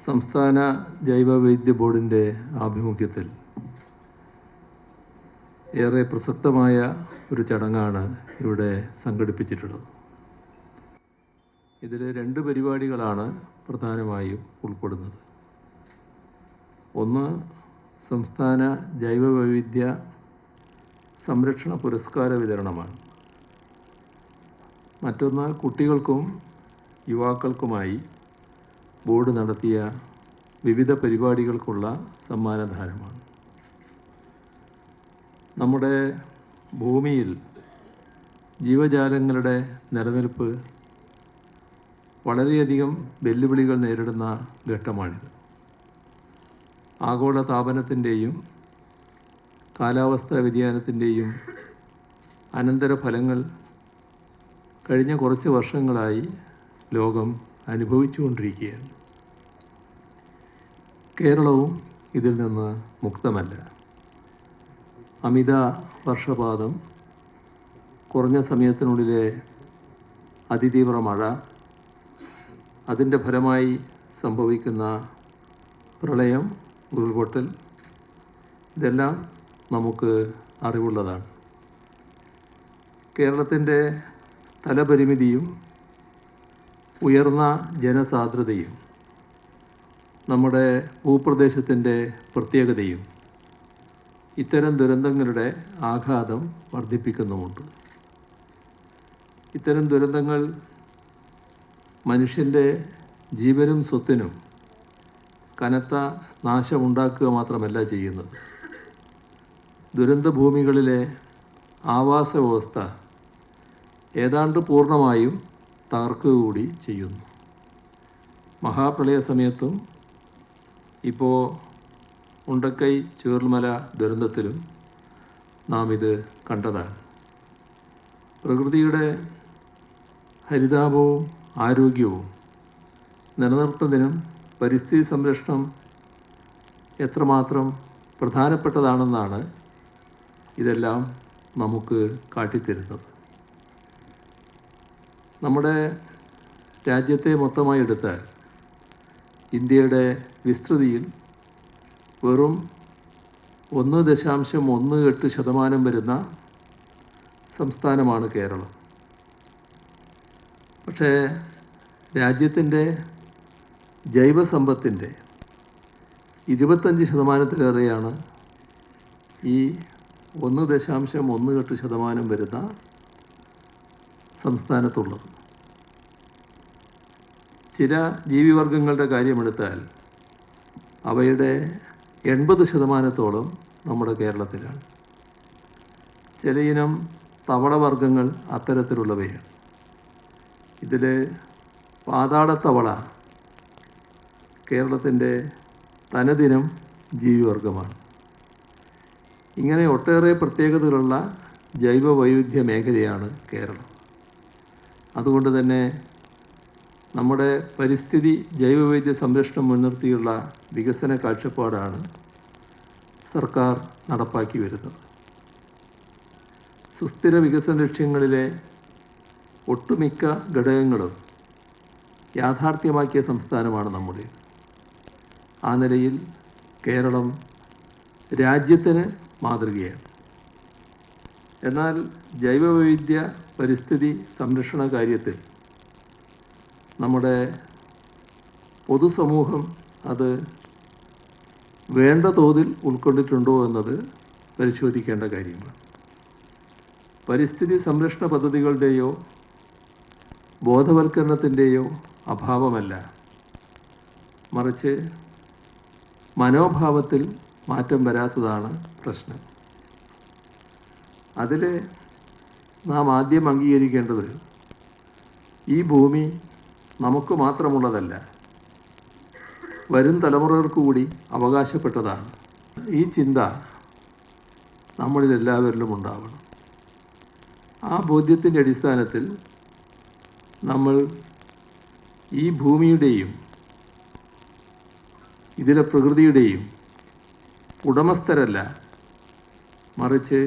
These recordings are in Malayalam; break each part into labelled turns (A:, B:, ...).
A: സംസ്ഥാന ജൈവവൈദ്യ ബോർഡിൻ്റെ ആഭിമുഖ്യത്തിൽ ഏറെ പ്രസക്തമായ ഒരു ചടങ്ങാണ് ഇവിടെ സംഘടിപ്പിച്ചിട്ടുള്ളത്. ഇതിൽ 2 പരിപാടികളാണ് പ്രധാനമായും ഉൾപ്പെടുന്നത്. ഒന്ന്, സംസ്ഥാന ജൈവവൈവിധ്യ സംരക്ഷണ പുരസ്കാര വിതരണമാണ്. മറ്റൊന്ന്, കുട്ടികൾക്കും യുവാക്കൾക്കുമായി ബോർഡ് നടത്തിയ വിവിധ പരിപാടികൾക്കുള്ള സമ്മാനദാനമാണ്. നമ്മുടെ ഭൂമിയിൽ ജീവജാലങ്ങളുടെ നിലനിൽപ്പ് വളരെയധികം വെല്ലുവിളികൾ നേരിടുന്ന ഘട്ടമാണിത്. ആഗോള താപനത്തിൻ്റെയും കാലാവസ്ഥാ വ്യതിയാനത്തിൻ്റെയും അനന്തരഫലങ്ങൾ കഴിഞ്ഞ കുറച്ച് വർഷങ്ങളായി ലോകം അനുഭവിച്ചുകൊണ്ടിരിക്കുകയാണ്. കേരളവും ഇതിൽ നിന്ന് മുക്തമല്ല. അമിത വർഷപാതം, കുറഞ്ഞ സമയത്തിനുള്ളിലെ അതിതീവ്ര മഴ, അതിൻ്റെ ഫലമായി സംഭവിക്കുന്ന പ്രളയം, ഉരുൾപൊട്ടൽ, ഇതെല്ലാം നമുക്ക് അറിവുള്ളതാണ്. കേരളത്തിൻ്റെ സ്ഥലപരിമിതിയും ഉയർന്ന ജനസാന്ദ്രതയും നമ്മുടെ ഭൂപ്രദേശത്തിൻ്റെ പ്രത്യേകതയും ഇത്തരം ദുരന്തങ്ങളുടെ ആഘാതം വർദ്ധിപ്പിക്കുന്നുമുണ്ട്. ഇത്തരം ദുരന്തങ്ങൾ മനുഷ്യൻ്റെ ജീവനും സ്വത്തിനും കനത്ത നാശമുണ്ടാക്കുക മാത്രമല്ല ചെയ്യുന്നത്, ദുരന്തഭൂമികളിലെ ആവാസ വ്യവസ്ഥ ഏതാണ്ട് പൂർണ്ണമായും തകർക്കുക കൂടി ചെയ്യുന്നു. മഹാപ്രളയ സമയത്തും ഇപ്പോൾ ഉണ്ടക്കൈ ചൂരൽമല ദുരന്തത്തിലും നാം ഇത് കണ്ടതാണ്. പ്രകൃതിയുടെ ഹരിതാപവും ആരോഗ്യവും നിലനിർത്തുന്നതിനും പരിസ്ഥിതി സംരക്ഷണം എത്രമാത്രം പ്രധാനപ്പെട്ടതാണെന്നാണ് ഇതെല്ലാം നമുക്ക് കാട്ടിത്തരുന്നത്. നമ്മുടെ രാജ്യത്തെ മൊത്തമായി എടുത്താൽ ഇന്ത്യയുടെ വിസ്തൃതിയിൽ വെറും 1.18% വരുന്ന സംസ്ഥാനമാണ് കേരളം. പക്ഷേ രാജ്യത്തിൻ്റെ ജൈവസമ്പത്തിൻ്റെ 25%-ലേറെയാണ് ഈ 1.18% വരുന്ന സംസ്ഥാനത്തുള്ളത്. ചില ജീവിവർഗങ്ങളുടെ കാര്യമെടുത്താൽ അവയുടെ 80%-ഓളം നമ്മുടെ കേരളത്തിലാണ്. ചിലയിനം തവളവർഗ്ഗങ്ങൾ അത്തരത്തിലുള്ളവയാണ്. ഇതിൽ പാതാളത്തവള കേരളത്തിൻ്റെ തനതിനം ജീവിവർഗമാണ്. ഇങ്ങനെ ഒട്ടേറെ പ്രത്യേകതകളുള്ള ജൈവവൈവിധ്യ മേഖലയാണ് കേരളം. അതുകൊണ്ട് തന്നെ നമ്മുടെ പരിസ്ഥിതി ജൈവവൈവിധ്യ സംരക്ഷണം മുൻനിർത്തിയുള്ള വികസന കാഴ്ചപ്പാടാണ് സർക്കാർ നടപ്പാക്കി വരുന്നത്. സുസ്ഥിര വികസന ലക്ഷ്യങ്ങളിലെ ഒട്ടുമിക്ക ഘടകങ്ങളും യാഥാർത്ഥ്യമാക്കിയ സംസ്ഥാനമാണ് നമ്മുടേത്. ആ നിലയിൽ കേരളം രാജ്യത്തിന് മാതൃകയാണ്. എന്നാൽ ജൈവവൈവിധ്യ പരിസ്ഥിതി സംരക്ഷണ കാര്യത്തിൽ നമ്മുടെ പൊതുസമൂഹം അത് വേണ്ട തോതിൽ ഉൾക്കൊണ്ടിട്ടുണ്ടോ എന്നത് പരിശോധിക്കേണ്ട കാര്യമാണ്. പരിസ്ഥിതി സംരക്ഷണ പദ്ധതികളുടെയോ ബോധവൽക്കരണത്തിൻ്റെയോ അഭാവമല്ല, മറിച്ച് മനോഭാവത്തിൽ മാറ്റം വരാത്തതാണ് പ്രശ്നം. അതിൽ നാം ആദ്യം അംഗീകരിക്കേണ്ടത് ഈ ഭൂമി നമുക്ക് മാത്രമുള്ളതല്ല, വരും തലമുറകൾക്ക് കൂടി അവകാശപ്പെട്ടതാണ്. ഈ ചിന്ത നമ്മളിൽ എല്ലാവരിലും ഉണ്ടാവണം. ആ ബോധ്യത്തിൻ്റെ അടിസ്ഥാനത്തിൽ നമ്മൾ ഈ ഭൂമിയുടെയും ഇതിലെ പ്രകൃതിയുടെയും ഉടമസ്ഥരല്ല, മറിച്ച്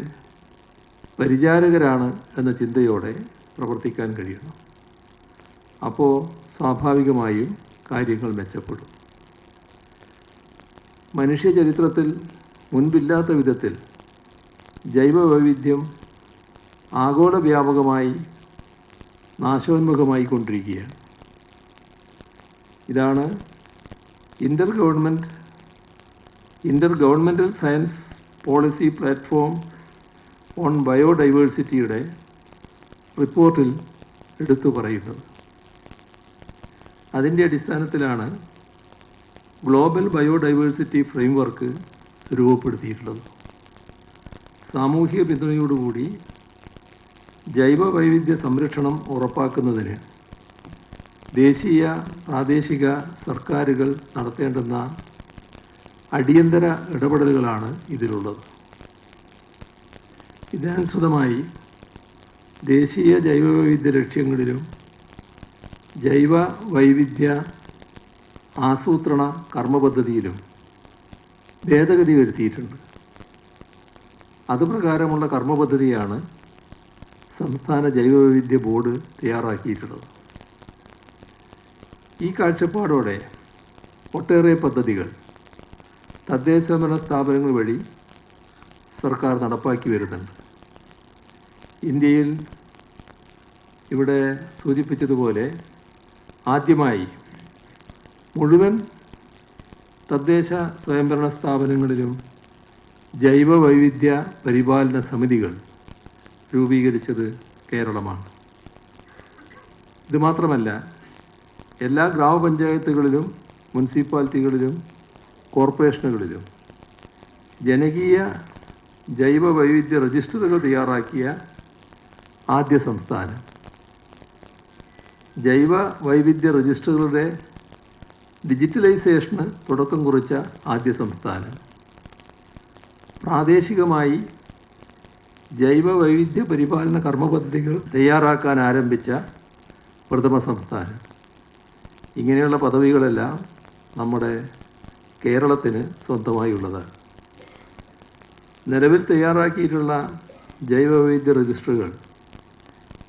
A: പരിചാരകരാണ് എന്ന ചിന്തയോടെ പ്രവർത്തിക്കാൻ കഴിയണം. അപ്പോൾ സ്വാഭാവികമായും കാര്യങ്ങൾ മെച്ചപ്പെടും. മനുഷ്യ ചരിത്രത്തിൽ മുൻപില്ലാത്ത വിധത്തിൽ ജൈവവൈവിധ്യം ആഗോള വ്യാപകമായി നാശോന്മുഖമായി കൊണ്ടിരിക്കുകയാണ്. ഇതാണ് intergovernmental science policy platform on ബയോഡൈവേഴ്സിറ്റിയുടെ റിപ്പോർട്ടിൽ എടുത്തു പറയുന്നത്. അതിൻ്റെ അടിസ്ഥാനത്തിലാണ് ഗ്ലോബൽ ബയോഡൈവേഴ്സിറ്റി ഫ്രെയിംവർക്ക് രൂപപ്പെടുത്തിയിട്ടുള്ളത്. സാമൂഹിക പിന്തുണയോടുകൂടി ജൈവ വൈവിധ്യ സംരക്ഷണം ഉറപ്പാക്കുന്നതിന് ദേശീയ പ്രാദേശിക സർക്കാരുകൾ നടത്തേണ്ടുന്ന അടിയന്തര ഇടപെടലുകളാണ് ഇതിലുള്ളത്. ഇതിനനുസൃതമായി ദേശീയ ജൈവവൈവിധ്യ ലക്ഷ്യങ്ങളിലും ജൈവ വൈവിധ്യ ആസൂത്രണ കർമ്മപദ്ധതിയിലും ഭേദഗതി വരുത്തിയിട്ടുണ്ട്. അതുപ്രകാരമുള്ള കർമ്മപദ്ധതിയാണ് സംസ്ഥാന ജൈവവൈവിധ്യ ബോർഡ് തയ്യാറാക്കിയിട്ടുള്ളത്. ഈ കാഴ്ചപ്പാടോടെ ഒട്ടേറെ പദ്ധതികൾ തദ്ദേശഭരണ സ്ഥാപനങ്ങൾ വഴി സർക്കാർ നടപ്പാക്കി വരുന്നുണ്ട്. ഇന്ത്യയിൽ ഇവിടെ സൂചിപ്പിച്ചതുപോലെ ആദ്യമായി മുഴുവൻ തദ്ദേശ സ്വയംഭരണ സ്ഥാപനങ്ങളിലും ജൈവ വൈവിധ്യ പരിപാലന സമിതികൾ രൂപീകരിച്ചത് കേരളമാണ്. ഇതുമാത്രമല്ല, എല്ലാ ഗ്രാമപഞ്ചായത്തുകളിലും മുനിസിപ്പാലിറ്റികളിലും കോർപ്പറേഷനുകളിലും ജനകീയ ജൈവ വൈവിധ്യ രജിസ്റ്ററുകൾ തയ്യാറാക്കിയ ആദ്യ സംസ്ഥാനം, ജൈവ വൈവിധ്യ രജിസ്റ്ററുകളുടെ ഡിജിറ്റലൈസേഷന് തുടക്കം കുറിച്ച ആദ്യ സംസ്ഥാനം, പ്രാദേശികമായി ജൈവ വൈവിധ്യ പരിപാലന കർമ്മപദ്ധതികൾ തയ്യാറാക്കാൻ ആരംഭിച്ച പ്രഥമ സംസ്ഥാനം. ഇങ്ങനെയുള്ള പദവികളെല്ലാം നമ്മുടെ കേരളത്തിന് സ്വന്തമായുള്ളതാണ്. നിലവിൽ തയ്യാറാക്കിയിട്ടുള്ള ജൈവ വൈവിധ്യ രജിസ്റ്ററുകൾ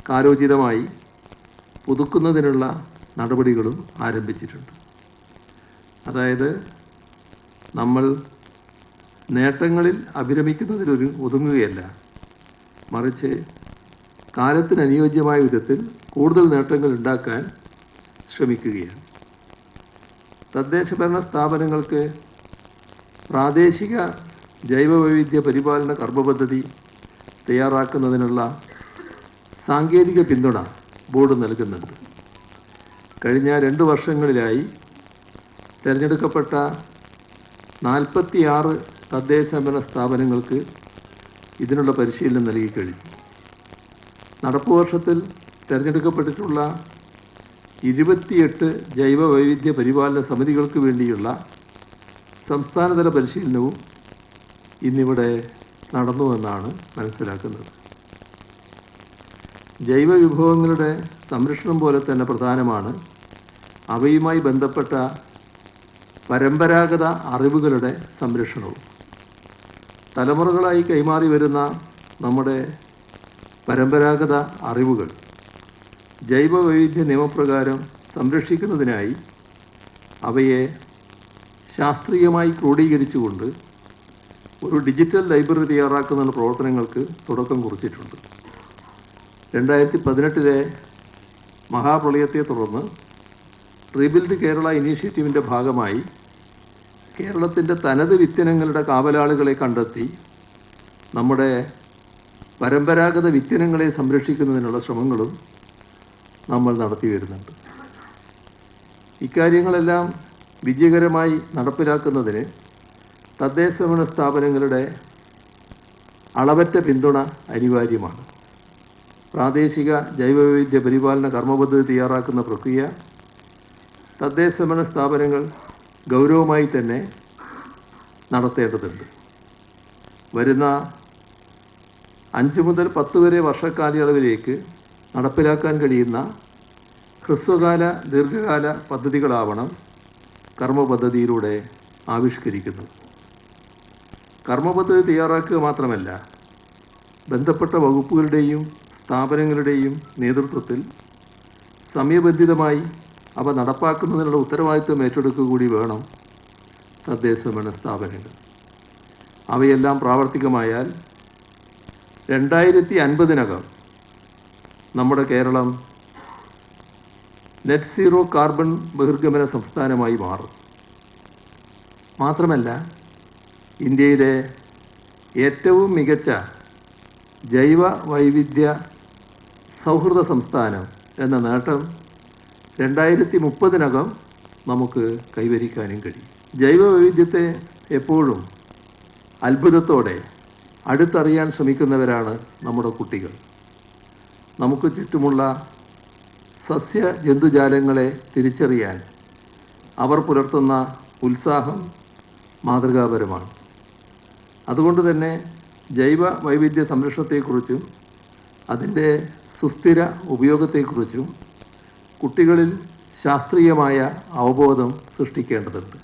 A: കാലോചിതമായി പുതുക്കുന്നതിനുള്ള നടപടികളും ആരംഭിച്ചിട്ടുണ്ട്. അതായത് നമ്മൾ നേട്ടങ്ങളിൽ അഭിരമിക്കുന്നതിലൊരു ഒതുങ്ങുകയല്ല, മറിച്ച് കാലത്തിന് അനുയോജ്യമായ വിധത്തിൽ കൂടുതൽ നേട്ടങ്ങൾ ഉണ്ടാക്കാൻ ശ്രമിക്കുകയാണ്. തദ്ദേശഭരണ സ്ഥാപനങ്ങൾക്ക് പ്രാദേശിക ജൈവവൈവിധ്യ പരിപാലന കർമ്മപദ്ധതി തയ്യാറാക്കുന്നതിനുള്ള സാങ്കേതിക പിന്തുണ ബോർഡ് നൽകുന്നുണ്ട്. കഴിഞ്ഞ 2 വർഷങ്ങളിലായി തിരഞ്ഞെടുക്കപ്പെട്ട 46 തദ്ദേശഭരണ സ്ഥാപനങ്ങൾക്ക് ഇതിനുള്ള പരിശീലനം നൽകിക്കഴിഞ്ഞു. നടപ്പ് വർഷത്തിൽ തിരഞ്ഞെടുക്കപ്പെട്ടിട്ടുള്ള 28 ജൈവ വൈവിധ്യ പരിപാലന സമിതികൾക്ക് വേണ്ടിയുള്ള സംസ്ഥാനതല പരിശീലനവും ഇന്നിവിടെ നടന്നുവെന്നാണ് മനസ്സിലാക്കുന്നത്. ജൈവ വിഭവങ്ങളുടെ സംരക്ഷണം പോലെ തന്നെ പ്രധാനമാണ് അവയുമായി ബന്ധപ്പെട്ട പരമ്പരാഗത അറിവുകളുടെ സംരക്ഷണവും. തലമുറകളായി കൈമാറി വരുന്ന നമ്മുടെ പരമ്പരാഗത അറിവുകൾ ജൈവ വൈവിധ്യ നിയമപ്രകാരം സംരക്ഷിക്കുന്നതിനായി അവയെ ശാസ്ത്രീയമായി ക്രോഡീകരിച്ചുകൊണ്ട് ഒരു ഡിജിറ്റൽ ലൈബ്രറി തയ്യാറാക്കുന്ന പ്രവർത്തനങ്ങൾക്ക് തുടക്കം കുറിച്ചിട്ടുണ്ട്. 2018 മഹാപ്രളയത്തെ തുടർന്ന് റീബിൽഡ് കേരള ഇനീഷ്യേറ്റീവിൻ്റെ ഭാഗമായി കേരളത്തിൻ്റെ തനത് വിത്തിനങ്ങളുടെ കാവലാളുകളെ കണ്ടെത്തി നമ്മുടെ പരമ്പരാഗത വിത്തിനങ്ങളെ സംരക്ഷിക്കുന്നതിനുള്ള ശ്രമങ്ങളും നമ്മൾ നടത്തി വരുന്നുണ്ട്. ഇക്കാര്യങ്ങളെല്ലാം വിജയകരമായി നടപ്പിലാക്കുന്നതിന് തദ്ദേശഭരണ സ്ഥാപനങ്ങളുടെ അളവറ്റ പിന്തുണ അനിവാര്യമാണ്. പ്രാദേശിക ജൈവവൈവിധ്യ പരിപാലന കർമ്മപദ്ധതി തയ്യാറാക്കുന്ന പ്രക്രിയ തദ്ദേശഭരണ സ്ഥാപനങ്ങൾ ഗൗരവമായി തന്നെ നടത്തേണ്ടതുണ്ട്. വരുന്ന 5 മുതൽ 10 വരെ വർഷക്കാലയളവിലേക്ക് നടപ്പിലാക്കാൻ കഴിയുന്ന ഹ്രസ്വകാല ദീർഘകാല പദ്ധതികളാവണം കർമ്മപദ്ധതിയിലൂടെ ആവിഷ്കരിക്കുന്നത്. കർമ്മപദ്ധതി തയ്യാറാക്കുക മാത്രമല്ല, ബന്ധപ്പെട്ട വകുപ്പുകളുടെയും സ്ഥാപനങ്ങളുടെയും നേതൃത്വത്തിൽ സമയബന്ധിതമായി അവ നടപ്പാക്കുന്നതിനുള്ള ഉത്തരവാദിത്വം ഏറ്റെടുക്കുക കൂടി വേണം തദ്ദേശഭരണ സ്ഥാപനങ്ങൾ. അവയെല്ലാം പ്രാവർത്തികമായാൽ 2050 നമ്മുടെ കേരളം നെറ്റ് സീറോ കാർബൺ ബഹിർഗമന സംസ്ഥാനമായി മാറും. മാത്രമല്ല, ഇന്ത്യയിലെ ഏറ്റവും മികച്ച ജൈവ വൈവിധ്യ സൗഹൃദ സംസ്ഥാനം എന്ന നേട്ടം 2030 നമുക്ക് കൈവരിക്കാനും കഴിയും. ജൈവ വൈവിധ്യത്തെ എപ്പോഴും അത്ഭുതത്തോടെ അടുത്തറിയാൻ ശ്രമിക്കുന്നവരാണ് നമ്മുടെ കുട്ടികൾ. നമുക്ക് ചുറ്റുമുള്ള സസ്യ ജന്തുജാലങ്ങളെ തിരിച്ചറിയാൻ അവർ പുലർത്തുന്ന ഉത്സാഹം മാതൃകാപരമാണ്. അതുകൊണ്ട് തന്നെ ജൈവ വൈവിധ്യ സംരക്ഷണത്തെക്കുറിച്ചും അതിൻ്റെ സുസ്ഥിര ഉപയോഗത്തെക്കുറിച്ചും കുട്ടികളിൽ ശാസ്ത്രീയമായ അവബോധം സൃഷ്ടിക്കേണ്ടതുണ്ട്.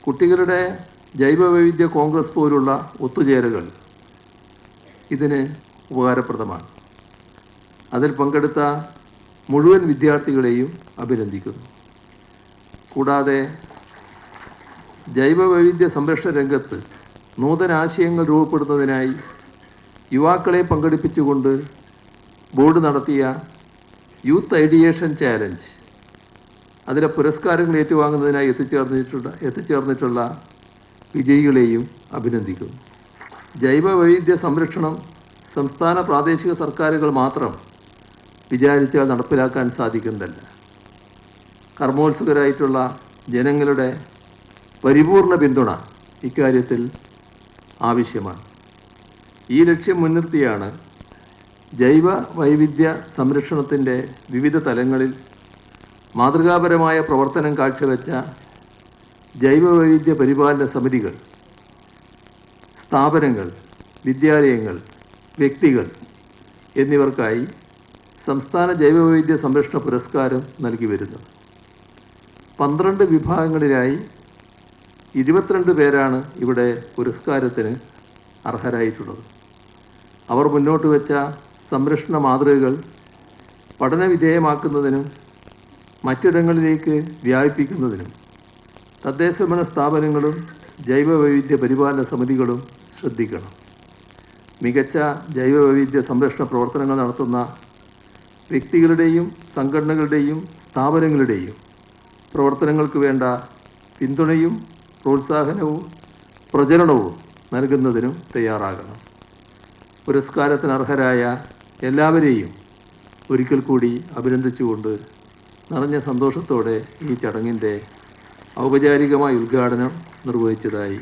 A: കുട്ടികളുടെ ജൈവവൈവിധ്യ കോൺഗ്രസ് പോലുള്ള ഒത്തുചേരലുകൾ ഇതിന് ഉപകാരപ്രദമാണ്. അതിൽ പങ്കെടുത്ത മുഴുവൻ വിദ്യാർത്ഥികളെയും അഭിനന്ദിക്കുന്നു. കൂടാതെ ജൈവവൈവിധ്യ സംരക്ഷണ രംഗത്ത് നൂതന ആശയങ്ങൾ രൂപപ്പെടുത്തുന്നതിനായി യുവാക്കളെ പങ്കെടുപ്പിച്ചുകൊണ്ട് ബോർഡ് നടത്തിയ യൂത്ത് ഐഡിയേഷൻ ചാലഞ്ച്, അതിലെ പുരസ്കാരങ്ങൾ ഏറ്റുവാങ്ങുന്നതിനായി എത്തിച്ചേർന്നിട്ടുള്ള വിജയികളെയും അഭിനന്ദിക്കുന്നു. ജൈവ വൈവിധ്യ സംരക്ഷണം സംസ്ഥാന പ്രാദേശിക സർക്കാരുകൾ മാത്രം വിചാരിച്ചാൽ നടപ്പിലാക്കാൻ സാധിക്കുന്നതല്ല. കർമ്മോത്സുകരായിട്ടുള്ള ജനങ്ങളുടെ പരിപൂർണ പിന്തുണ ഇക്കാര്യത്തിൽ ആവശ്യമാണ്. ഈ ലക്ഷ്യം മുൻനിർത്തിയാണ് ജൈവ വൈവിധ്യ സംരക്ഷണത്തിൻ്റെ വിവിധ തലങ്ങളിൽ മാതൃകാപരമായ പ്രവർത്തനം കാഴ്ചവെച്ച ജൈവവൈവിധ്യ പരിപാലന സമിതികൾ, സ്ഥാപനങ്ങൾ, വിദ്യാലയങ്ങൾ, വ്യക്തികൾ എന്നിവർക്കായി സംസ്ഥാന ജൈവവൈവിധ്യ സംരക്ഷണ പുരസ്കാരം നൽകി വരുന്നത്. 12 വിഭാഗങ്ങളിലായി 22 പേരാണ് ഇവിടെ പുരസ്കാരത്തിന് അർഹരായിട്ടുള്ളത്. അവർ മുന്നോട്ട് വെച്ച സംരക്ഷണ മാതൃകകൾ പഠനവിധേയമാക്കുന്നതിനും മറ്റിടങ്ങളിലേക്ക് വ്യാപിപ്പിക്കുന്നതിനും തദ്ദേശഭരണ സ്ഥാപനങ്ങളും ജൈവവൈവിധ്യ പരിപാലന സമിതികളും ശ്രദ്ധിക്കണം. മികച്ച ജൈവവൈവിധ്യ സംരക്ഷണ പ്രവർത്തനങ്ങൾ നടത്തുന്ന വ്യക്തികളുടെയും സംഘടനകളുടെയും സ്ഥാപനങ്ങളുടെയും പ്രവർത്തനങ്ങൾക്ക് വേണ്ട പിന്തുണയും പ്രോത്സാഹനവും പ്രചരണവും നൽകുന്നതിനും തയ്യാറാകണം. പുരസ്കാരത്തിന് അർഹരായ എല്ലാവരെയും ഒരിക്കൽ കൂടി അഭിനന്ദിച്ചുകൊണ്ട് നിറഞ്ഞ സന്തോഷത്തോടെ ഈ ചടങ്ങിൻ്റെ ഔപചാരികമായ ഉദ്ഘാടനം നിർവഹിച്ചതായി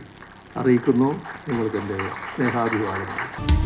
A: അറിയിക്കുന്നു. നിങ്ങൾക്കെൻ്റെ സ്നേഹാഭിവാദനം.